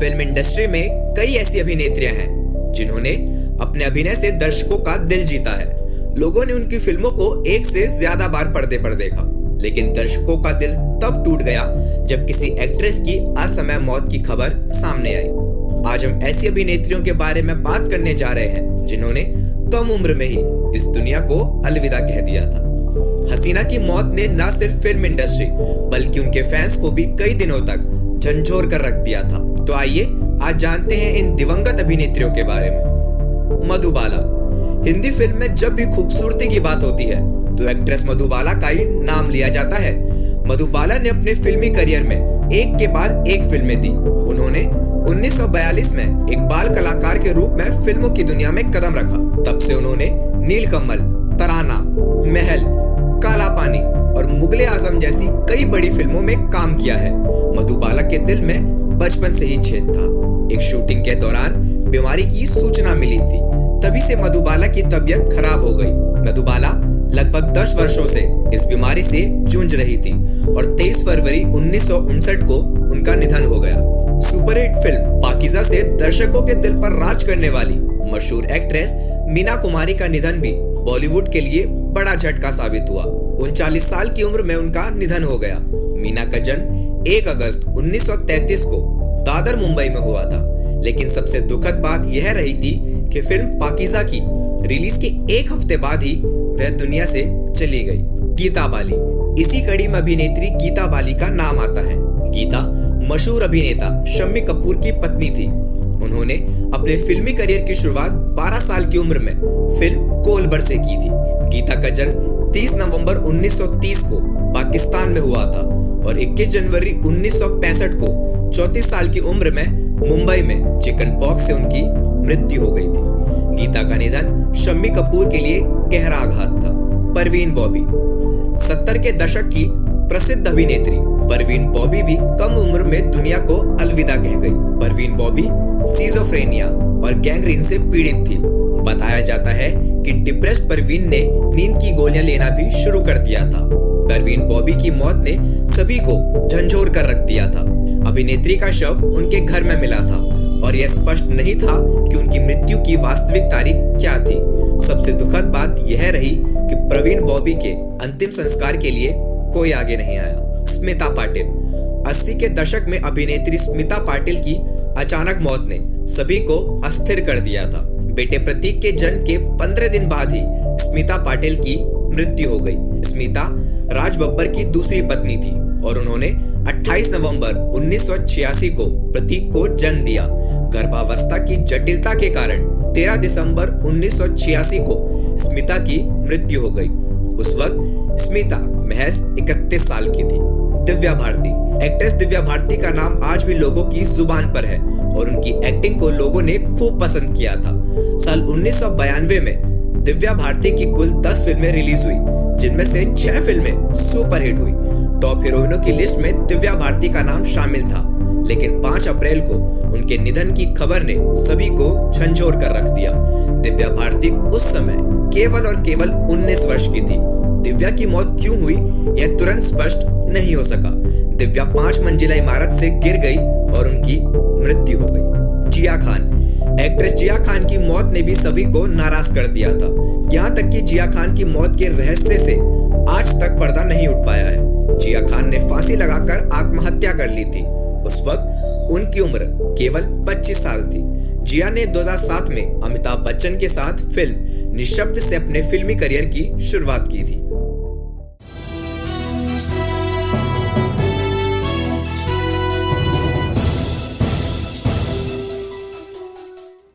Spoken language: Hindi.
फिल्म इंडस्ट्री में कई ऐसी अभिनेत्रियां हैं जिन्होंने अपने अभिनय से दर्शकों का दिल जीता है। लोगों ने उनकी फिल्मों को एक से ज्यादा बार पर्दे पर देखा, लेकिन दर्शकों का दिल तब टूट गया जब किसी एक्ट्रेस की असमय मौत की खबर सामने आई। आज हम ऐसी अभिनेत्रियों के बारे में बात करने जा रहे हैं जिन्होंने कम उम्र में ही इस दुनिया को अलविदा कह दिया था। हसीना की मौत ने न सिर्फ फिल्म इंडस्ट्री बल्कि उनके फैंस को भी कई दिनों तक झंझोर कर रख दिया था। तो आइए आज जानते हैं इन दिवंगत अभिनेत्रियों के बारे में। मधुबाला। हिंदी फिल्म में जब भी खूबसूरती की बात होती है तो एक्ट्रेस मधुबाला का ही नाम लिया जाता है। मधुबाला ने अपने फिल्मी करियर में एक के बाद एक फिल्में दी। उन्होंने 1942 में एक बाल कलाकार के रूप में फिल्मों की दुनिया में कदम रखा। तब से उन्होंने नीलकमल, तराना, महल, काला पानी और मुगले आजम जैसी कई बड़ी फिल्मों में काम किया है। मधुबाला के दिल में बचपन से ही छेद था। एक शूटिंग के दौरान बीमारी की सूचना मिली थी, तभी से मधुबाला की तबीयत खराब हो गई। मधुबाला लगभग 10 वर्षों से इस बीमारी से जूझ रही थी और 23 फरवरी 1959 को उनका निधन हो गया। सुपरहिट फिल्म पाकीज़ा से दर्शकों के दिल पर राज करने वाली मशहूर एक्ट्रेस मीना कुमारी का निधन भी बॉलीवुड के लिए बड़ा झटका साबित हुआ। 39 साल की उम्र में उनका निधन हो गया। मीना का जन्म 1 अगस्त 1933 को दादर, मुंबई में हुआ था, लेकिन सबसे दुखद बात यह रही थी कि फिल्म पाकीज़ा की रिलीज के एक हफ्ते बाद ही वह दुनिया से चली गई। गीता बाली। इसी कड़ी में अभिनेत्री गीता बाली का नाम आता है। गीता मशहूर अभिनेता शम्मी कपूर की पत्नी थी। उन्होंने अपने फिल्मी करियर की शुरुआत 12 साल की उम्र में फिल्म कोलबर से की थी। गीता का जन्म 30 नवंबर 1930 को पाकिस्तान में हुआ था और 21 जनवरी 1965 को 34 साल की उम्र में मुंबई में चिकन पॉक्स से उनकी मृत्यु हो गई थी। गीता का निधन शम्मी कपूर के लिए गहरा आघात था। परवीन बॉबी। 70 के दशक की प्रसिद्ध अभिनेत्री परवीन बॉबी भी कम उम्र में दुनिया को अलविदा कह गई। परवीन बॉबी सिजोफ्रेनिया और गैंग्रीन से पीड़ित थी। बताया जाता है कि डिप्रेस्ड परवीन ने नींद की गोलियां लेना भी शुरू कर दिया था। परवीन बॉबी की मौत ने सभी को झंझोर कर रख दिया था। अभिनेत्री का शव उनके घर में मिला था और यह स्पष्ट नहीं था कि उनकी मृत्यु की वास्तविक तारीख क्या थी। सबसे दुखद बात यह रही कि परवीन बॉबी के अंतिम संस्कार के लिए कोई आगे नहीं आया। स्मिता पाटिल। 80 के दशक में अभिनेत्री स्मिता पाटिल की अचानक मौत ने सभी को अस्थिर कर दिया था। बेटे प्रतीक के जन्म के 15 दिन बाद ही स्मिता पाटिल की मृत्यु हो गई। स्मिता राज बब्बर की दूसरी पत्नी थी और उन्होंने 28 नवंबर 1986 को प्रतीक को जन्म दिया। गर्भावस्था की जटिलता के कारण 13 दिसंबर 1986 को स्मिता की मृत्यु हो गई। उस वक्त स्मिता महज 31 साल की थी। दिव्या भारती। एक्ट्रेस दिव्या भारती का नाम आज भी लोगों की जुबान पर है और उनकी एक्टिंग को लोगों ने खूब पसंद किया था। साल 1992 में दिव्या भारती की कुल 10 फिल्में रिलीज हुई, जिनमें से 6 फिल्में सुपरहिट हुई। टॉप हीरोइनों की लिस्ट में दिव्या भारती का नाम शामिल था, लेकिन 5 अप्रैल को उनके निधन की खबर ने सभी को झंझोर कर रख दिया। दिव्या भारती उस समय केवल और केवल 19 वर्ष की थी। दिव्या की मौत क्यों हुई यह तुरंत स्पष्ट नहीं हो सका। दिव्या 5 मंजिला इमारत से गिर गई और उनकी मृत्यु हो गई। जिया खान। एक्ट्रेस जिया खान की मौत ने भी सभी को नाराज कर दिया था। यहाँ तक कि जिया खान की मौत के रहस्य से आज तक पर्दा नहीं उठ पाया है। जिया खान ने फांसी लगाकर आत्महत्या कर ली थी। उस वक्त उनकी उम्र केवल 25 साल थी। जिया ने 2007 में अमिताभ बच्चन के साथ फिल्म निशब्द से अपने फिल्मी करियर की शुरुआत की थी।